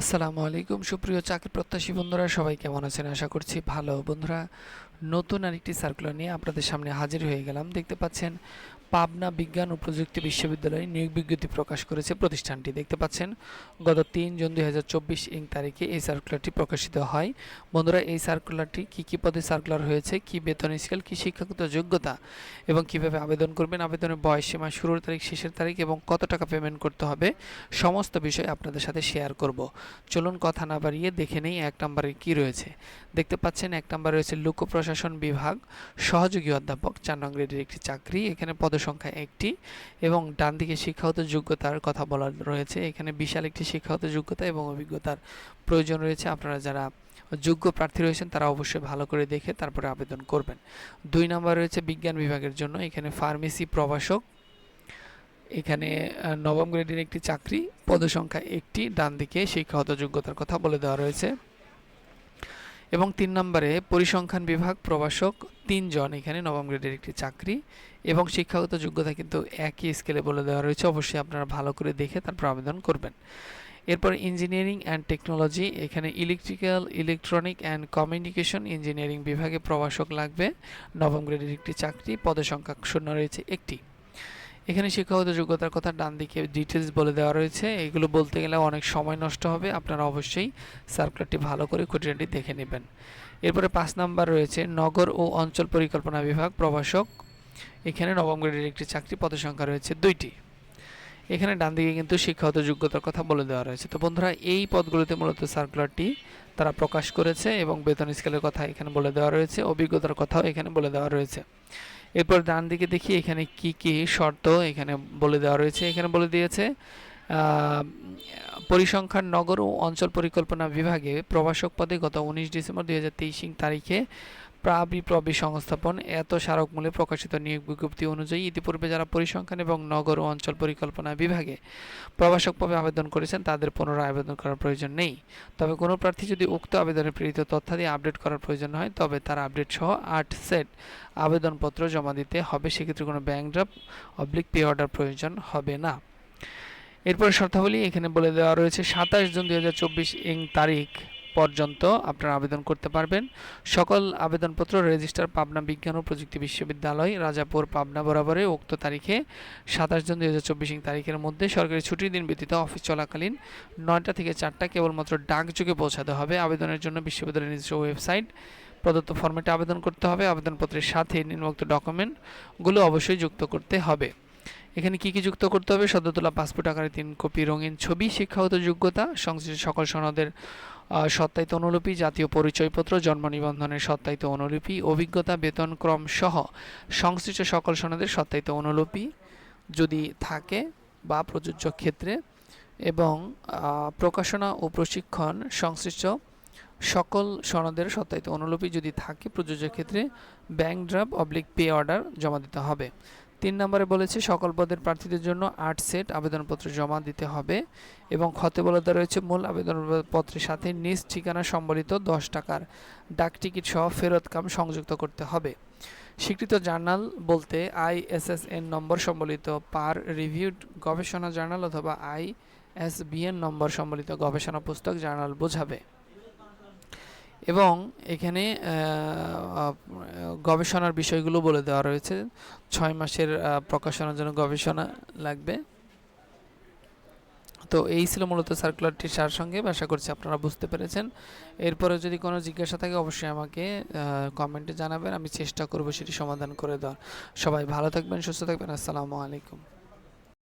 আসসালামু আলাইকুম সুপ্রিয় চাকরি প্রত্যাশী বন্ধুরা, সবাই কেমন আছেন? আশা করছি ভালো। বন্ধুরা, নতুন আরেকটি সার্কুলার নিয়ে আপনাদের সামনে হাজির হয়ে গেলাম। দেখতে পাচ্ছেন পাবনা বিজ্ঞান ও প্রযুক্তি বিশ্ববিদ্যালয়ে নিয়োগ বিজ্ঞপ্তি প্রকাশ করেছে প্রতিষ্ঠানটি। দেখতে পাচ্ছেন গত ৩ জুন ২০২৪ তারিখে এই সার্কুলারটি প্রকাশিত হয়। বন্ধুরা, এই সার্কুলারটি কী পদে সার্কুলার হয়েছে, কি বেতন স্কেল, কি শিক্ষাগত যোগ্যতা এবং কিভাবে আবেদন করবেন, আবেদনের বয়সসীমা, শুরুর তারিখ, শেষের তারিখ এবং কত টাকা পেমেন্ট করতে হবে, সমস্ত বিষয় আপনাদের সাথে শেয়ার করব। চলুন কথা না বাড়িয়ে দেখে নেই ১ নম্বরে কি রয়েছে। দেখতে পাচ্ছেন ১ নম্বরে রয়েছে লোক প্রশাসন বিভাগ সহযোগী অধ্যাপক, ৪ নং গ্রেডের একটি চাকরি। এখানে পদসংখ্যা ১টি এবং ডান দিকে শিক্ষাগত যোগ্যতার কথা বলা রয়েছে। এখানে বিশাল একটি শিক্ষাগত যোগ্যতা এবং অভিজ্ঞতার প্রয়োজন রয়েছে। আপনারা যারা যোগ্য প্রার্থী রয়েছেন তারা অবশ্যই ভালো করে দেখে তারপরে আবেদন করবেন। ২ নম্বর রয়েছে বিজ্ঞান বিভাগের জন্য। এখানে ফার্মেসি প্রভাষক, এখানে নবম গ্রেডের একটি চাকরি, পদসংখ্যা ১টি, ডান দিকে শিক্ষাগত যোগ্যতার কথা বলে দেওয়া রয়েছে। এবং ৩ নম্বরে পরিসংখ্যান বিভাগ প্রভাষক ৩ জন, এখানে নবম গ্রেডের একটি চাকরি এবং শিক্ষাগত যোগ্যতা কিন্তু একই স্কেলে বলে দেওয়া রয়েছে। অবশ্যই আপনারা ভালো করে দেখে তারপর আবেদন করবেন। এরপর ইঞ্জিনিয়ারিং অ্যান্ড টেকনোলজি, এখানে electrical, electronic and communication engineering বিভাগে প্রভাষক লাগবে, নবম গ্রেডের একটি চাকরি, পদসংখ্যা শূন্য রয়েছে 1টি। এখানে শিক্ষাগত যোগ্যতার কথা ডান দিকে ডিটেলস বলে দেওয়া রয়েছে। এগুলো বলতে গেলে অনেক সময় নষ্ট হবে, আপনারা অবশ্যই সার্কুলারটি ভালো করে খুঁটিনাটি দেখে নেবেন। এরপরে ৫ নাম্বার রয়েছে নগর ও অঞ্চল পরিকল্পনা বিভাগ প্রভাষক, এখানে নবম গ্রেডের একটি চাকরি, পদসংখ্যা রয়েছে 2টি। এখানে ডান দিকে কিন্তু শিক্ষাগত যোগ্যতার কথা বলে দেওয়া রয়েছে। তো বন্ধুরা, এই পদগুলোতে মূলত সার্কুলারটি তারা প্রকাশ করেছে এবং বেতন স্কেলের কথা এখানে বলে দেওয়া রয়েছে, অভিজ্ঞতার কথাও এখানে বলে দেওয়া রয়েছে। এরপর ডান দিকে দেখি এখানে কি কি শর্ত এখানে বলে দেওয়া রয়েছে। এখানে বলে দিয়েছে পরিসংখ্যান, নগর ও অঞ্চল পরিকল্পনা বিভাগে প্রভাষক পদে গত ১৯ ডিসেম্বর ২০২৩ তারিখে প্রাবি সংস্থাপন এত স্মারকমূল্যে প্রকাশিত নিয়োগ বিজ্ঞপ্তি অনুযায়ী ইতিপূর্বে যারা পরিসংখ্যান এবং নগর ও অঞ্চল পরিকল্পনা বিভাগে প্রভাষক পদে আবেদন করেছেন তাদের পুনরায় আবেদন করার প্রয়োজন নেই। তবে কোনো প্রার্থী যদি উক্ত আবেদনে প্রেরিত তথ্যাদি আপডেট করার প্রয়োজন হয় তবে তার আপডেট সহ ৮ সেট আবেদনপত্র জমা দিতে হবে। সেক্ষেত্রে কোনো ব্যাংক ড্রাফট পে অর্ডার প্রয়োজন হবে না। এরপর শর্তাবলী এখানে বলে দেওয়া রয়েছে ২৭ জুন ২০২৪ তারিখ পর্যন্ত আপনারা আবেদন করতে পারবেন। সকল আবেদনপত্র রেজিস্টার পাবনা বিজ্ঞান ও প্রযুক্তি বিশ্ববিদ্যালয়, রাজাপুর, পাবনা বরাবরে উক্ত তারিখে ২৭ জুন ২০২৪ তারিখের মধ্যে সরকারি ছুটির দিন ব্যতীত অফিস চলাকালীন ৯টা থেকে ৪টা কেবলমাত্র ডাকযোগে পৌঁছাতে হবে। আবেদনের জন্য বিশ্ববিদ্যালয়ের নিজস্ব ওয়েবসাইট প্রদত্ত ফরম্যাটে আবেদন করতে হবে। আবেদনপত্রের সাথে নিম্নোক্ত ডকুমেন্টগুলো অবশ্যই যুক্ত করতে হবে। এখানে কি কি যুক্ত করতে হবে? সদ্য তোলা পাসপোর্ট আকারে ৩ কপি রঙিন ছবি, শিক্ষাগত যোগ্যতা, সংশ্লিষ্ট সকল সনদের সত্যায়িত অনুলিপি, জাতীয় পরিচয়পত্র, জন্ম নিবন্ধনের সত্যায়িত অনুলিপি, অভিজ্ঞতা, বেতনক্রম সহ সংশ্লিষ্ট সকল সনদের সত্যায়িত অনুলিপি যদি থাকে বা প্রযোজ্য ক্ষেত্রে, এবং প্রকাশনা ও প্রশিক্ষণ সংশ্লিষ্ট সকল সনদের সত্যায়িত অনুলিপি যদি থাকে প্রযোজ্য ক্ষেত্রে ব্যাংক ড্রাফট পে অর্ডার জমা দিতে হবে। ৩ নম্বরে বলেছে সকল পদের প্রার্থীদের জন্য ৮ সেট আবেদনপত্র জমা দিতে হবে এবং খতে বলে দেওয়া রয়েছে মূল আবেদনপত্রের সাথে নিজ ঠিকানা সম্বলিত ১০ টাকার ডাক টিকিট সহ ফেরতকাম সংযুক্ত করতে হবে। স্বীকৃত জার্নাল বলতে ISSN নম্বর সম্বলিত পার রিভিউড গবেষণা জার্নাল অথবা ISBN নম্বর সম্বলিত গবেষণা পুস্তক জার্নাল বোঝাবে। এবং এখানে গবেষণার বিষয়গুলো বলে দেওয়া রয়েছে। ৬ মাসের প্রকাশনার জন্য গবেষণা লাগবে। তো এই ছিল মূলত সার্কুলারটির সারসংক্ষেপ। আশা করছি আপনারা বুঝতে পেরেছেন। এরপরে যদি কোনো জিজ্ঞাসা থাকে অবশ্যই আমাকে কমেন্টে জানাবেন, আমি চেষ্টা করব সেটি সমাধান করে দেওয়ার। সবাই ভালো থাকবেন, সুস্থ থাকবেন। আসসালামু আলাইকুম।